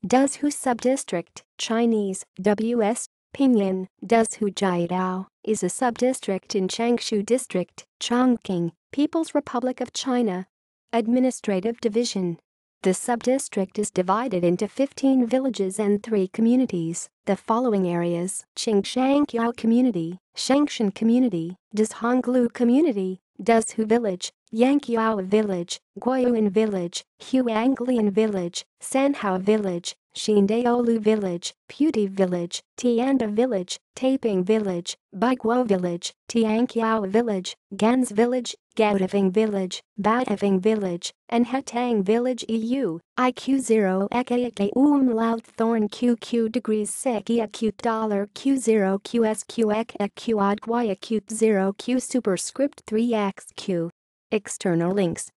Duzhou Subdistrict, Chinese, W.S. Pinyin, Duzhou Jiedao, is a subdistrict in Changshou District, Chongqing, People's Republic of China. Administrative division. The subdistrict is divided into 15 villages and 3 communities. The following areas: Changshou Community, Shangshan Community, Duzhonglu Community, Duzhou Village, Yangqiao Village, Guoyuan Village, Huanglian Village, Sanhao Village, Xindaolu Village, Puti Village, Tianda Village, Taiping Village, Baiguo Village, Tianqiao Village, Gans Village, Gaodaving Village, Baodaving Village, and Hetang Village. EU IQ0 Eka umlaut thorn QQ degrees sec acute $Q0 QSQ ek Q odd y acute 0 Q superscript 3 XQ. External links.